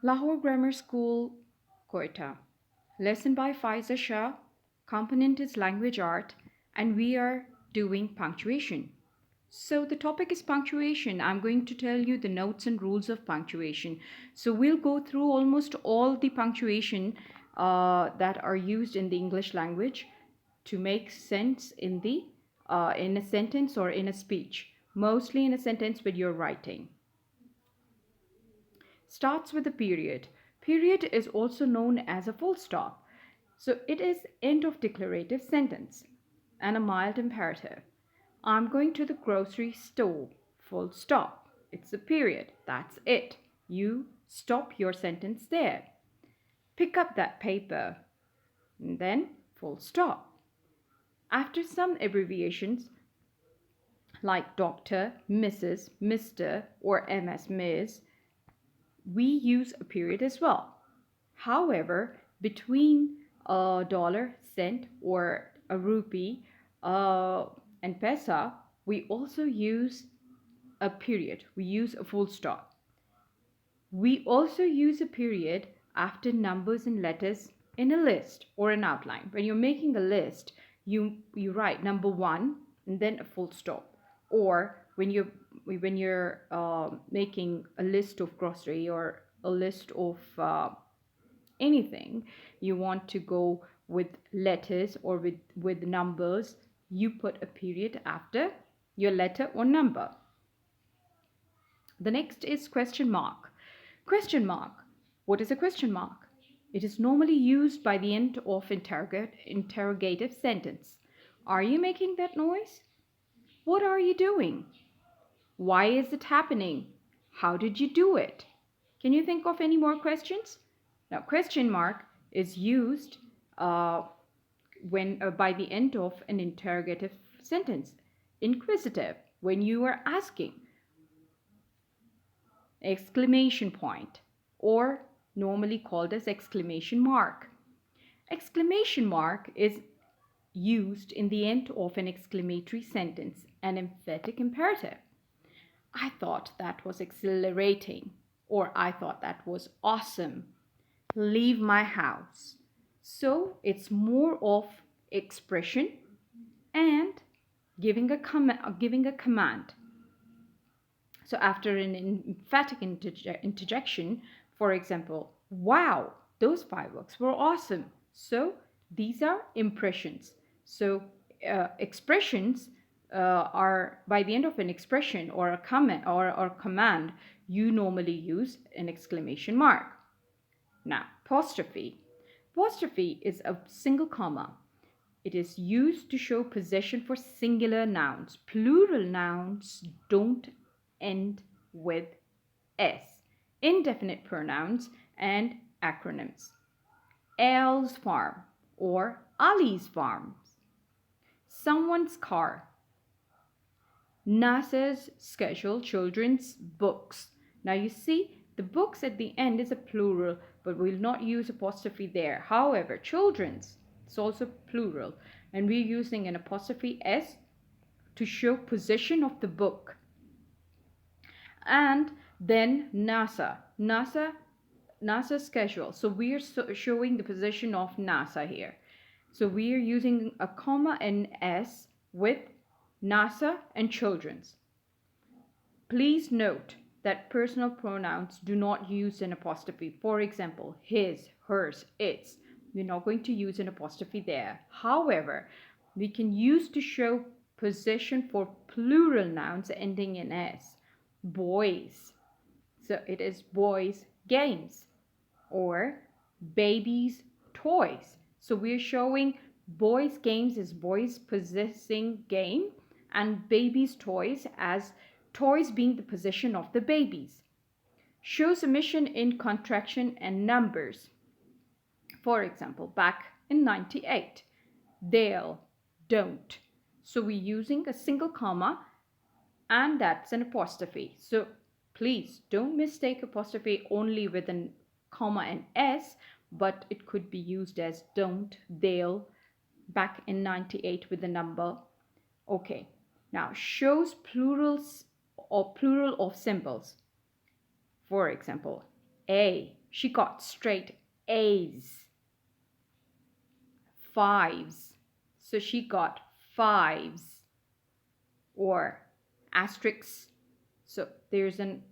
Lahore Grammar School, Quetta. Lesson by Faiza Shah. Component is language art, and we are doing punctuation. So the topic is punctuation. I'm going to tell you the notes and rules of punctuation. So we'll go through almost all the punctuation that are used in the English language to make sense in a sentence or in a speech. Mostly in a sentence when you're writing. Starts with a period. Period is also known as a full stop. So it is end of declarative sentence and a mild imperative. I'm going to the grocery store. Full stop. It's a period. That's it. You stop your sentence there. Pick up that paper. And then full stop. After some abbreviations like Dr., Mrs., Mr., or MS Ms., we use a period as well. However, between a dollar, cent, or a rupee and pesa, we also use a period. We use a full stop. We also use a period after numbers and letters in a list or an outline. When you're making a list, you write number one and then a full stop. Or when you're making a list of grocery or a list of anything, you want to go with letters or with numbers, you put a period after your letter or number. The next is question mark. Question mark. What is a question mark? It is normally used by the end of interrogative sentence. Are you making that noise? What are you doing? Why is it happening? How did you do it? Can you think of any more questions? Now, question mark is used when by the end of an interrogative sentence. Inquisitive, when you are asking. Exclamation point, or normally called as exclamation mark. Exclamation mark is used in the end of an exclamatory sentence, an emphatic imperative. I thought that was exhilarating, or I thought that was awesome. Leave my house. So it's more of expression and giving a command. So after an emphatic interjection, for example, wow, those fireworks were awesome. So these are impressions. So expressions are by the end of an expression or a comment or command, you normally use an exclamation mark. Now, apostrophe. Apostrophe is a single comma. It is used to show possession for singular nouns. Plural nouns don't end with S. Indefinite pronouns and acronyms. Al's farm or Ali's farm. Someone's car. NASA's schedule, children's books. Now you see, the books at the end is a plural, but we'll not use apostrophe there. However, children's, it's also plural, and we're using an apostrophe S to show possession of the book. And then NASA's schedule. So we are showing the position of NASA here. So we are using a comma and S with NASA and children's. Please note that personal pronouns do not use an apostrophe. For example, his, hers, its. We're not going to use an apostrophe there. However, we can use to show possession for plural nouns ending in S. Boys. So it is boys' games or babies' toys. So we're showing boys' games as boys possessing game and babies' toys as toys being the possession of the babies. Shows omission in contraction and numbers. For example, back in 98, they'll, don't. So we're using a single comma and that's an apostrophe. So please don't mistake apostrophe only with a comma and S, but it could be used as don't, they'll, back in 98 with the number. Okay, now shows plurals or plural of symbols. For example, a She got straight A's. Fives. So she got fives. Or asterisks. So there's an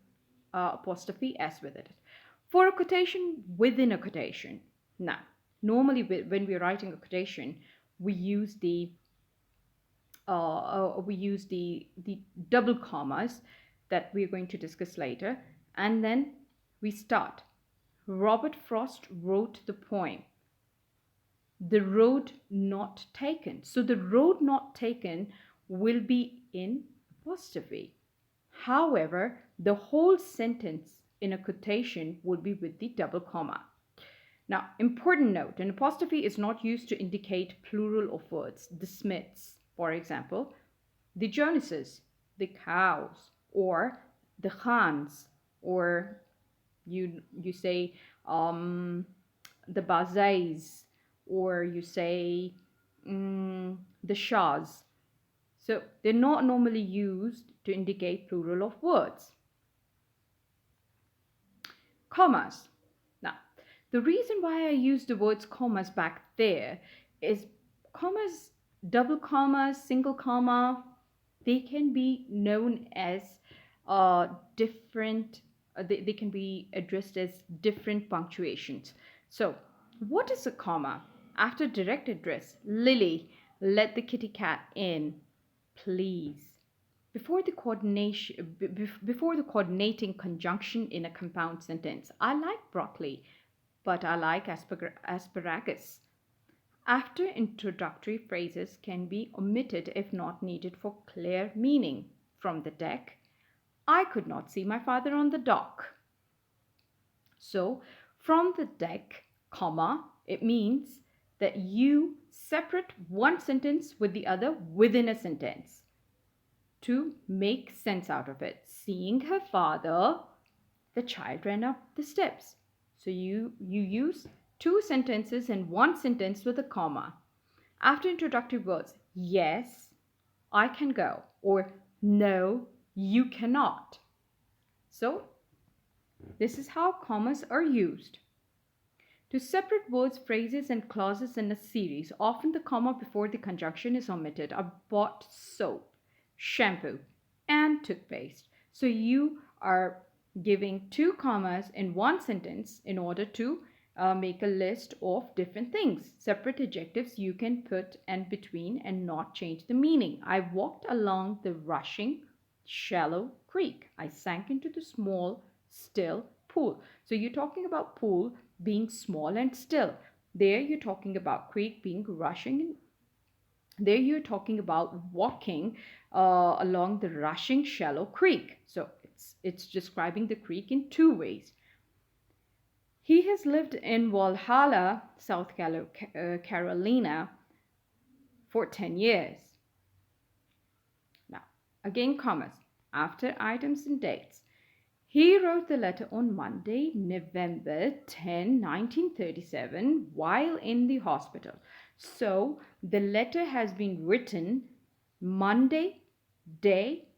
apostrophe S with it. For a quotation within a quotation. Now, normally when we're writing a quotation, we use the double commas that we're going to discuss later, and then we start. Robert Frost wrote the poem The Road Not Taken. So the road not taken will be in apostrophe. However, the whole sentence in a quotation would be with the double comma. Now, important note, an apostrophe is not used to indicate plural of words. The Smiths, for example, the Jonases, the cows, or the Khans, or you say the Bazais, or you say the Shahs. So they're not normally used to indicate plural of words. Commas. Now, the reason why I use the words commas back there is commas, double commas, single comma, they can be known as different, they can be addressed as different punctuations. So, what is a comma? After direct address, Lily, let the kitty cat in, please. Before the coordinating conjunction in a compound sentence, I like broccoli, but I like asparagus. After introductory phrases can be omitted if not needed for clear meaning. From the deck, I could not see my father on the dock. So, from the deck, comma, it means that you separate one sentence with the other within a sentence to make sense out of it. Seeing her father, the child ran up the steps. So you use two sentences in one sentence with a comma. After introductory words, yes, I can go, or no, you cannot. So this is how commas are used. To separate words, phrases, and clauses in a series, often the comma before the conjunction is omitted. I bought soap, shampoo, and toothpaste. So you are giving two commas in one sentence in order to make a list of different things. Separate adjectives you can put in between and not change the meaning. I walked along the rushing, shallow creek. I sank into the small, still pool. So you're talking about pool being small and still. There you're talking about creek being rushing. There you're talking about walking along the rushing shallow creek. So it's describing the creek in two ways. He has lived in Valhalla, South Carolina for 10 years. Now, again, commas after items and dates. He wrote the letter on Monday, November 10, 1937, while in the hospital. So the letter has been written Monday, day,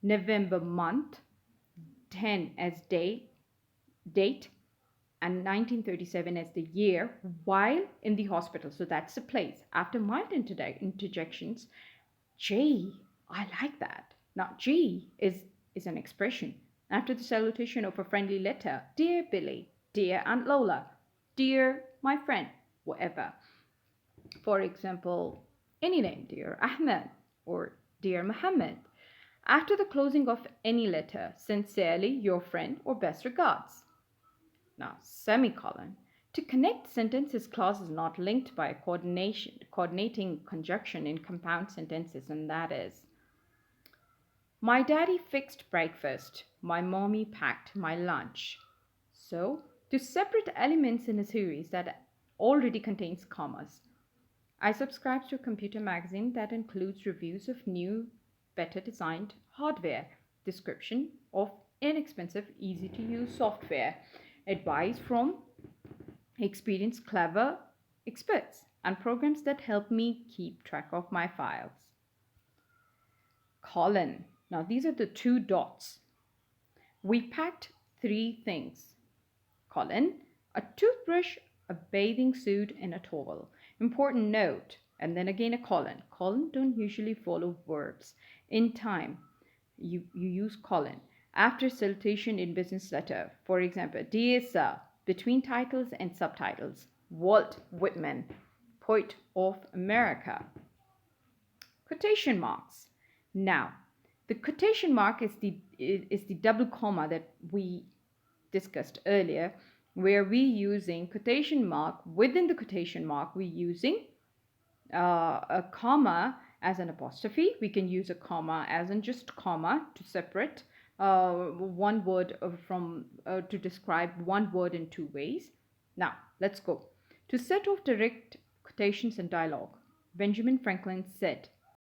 November month, 10 as date, and 1937 as the year, while in the hospital. So that's the place. After mild interjections, J, I like that. Now, J is an expression. After the salutation of a friendly letter, dear Billy, dear Aunt Lola, dear my friend, whatever. For example, any name, dear Ahmed or dear Muhammad. After the closing of any letter, sincerely your friend or best regards. Now, semicolon. To connect sentences, clause is not linked by a coordinating conjunction in compound sentences, and that is my daddy fixed breakfast. My mommy packed my lunch. So, to separate elements in a series that already contains commas. I subscribe to a computer magazine that includes reviews of new, better designed hardware, description of inexpensive, easy to use software, advice from experienced, clever experts, and programs that help me keep track of my files. Colon. Now, these are the two dots. We packed three things. colon, a toothbrush, a bathing suit, and a towel. Important note, and then again a colon. Colon don't usually follow verbs. In time, you use colon. After salutation in business letter, for example, Dear Sir, between titles and subtitles, Walt Whitman, poet of America. Quotation marks. Now, the quotation mark is the double comma that we discussed earlier, where we using quotation mark. Within the quotation mark, we using a comma as an apostrophe. We can use a comma as in just comma to separate one word from to describe one word in two ways. Now let's go to set off direct quotations and dialogue. Benjamin Franklin said,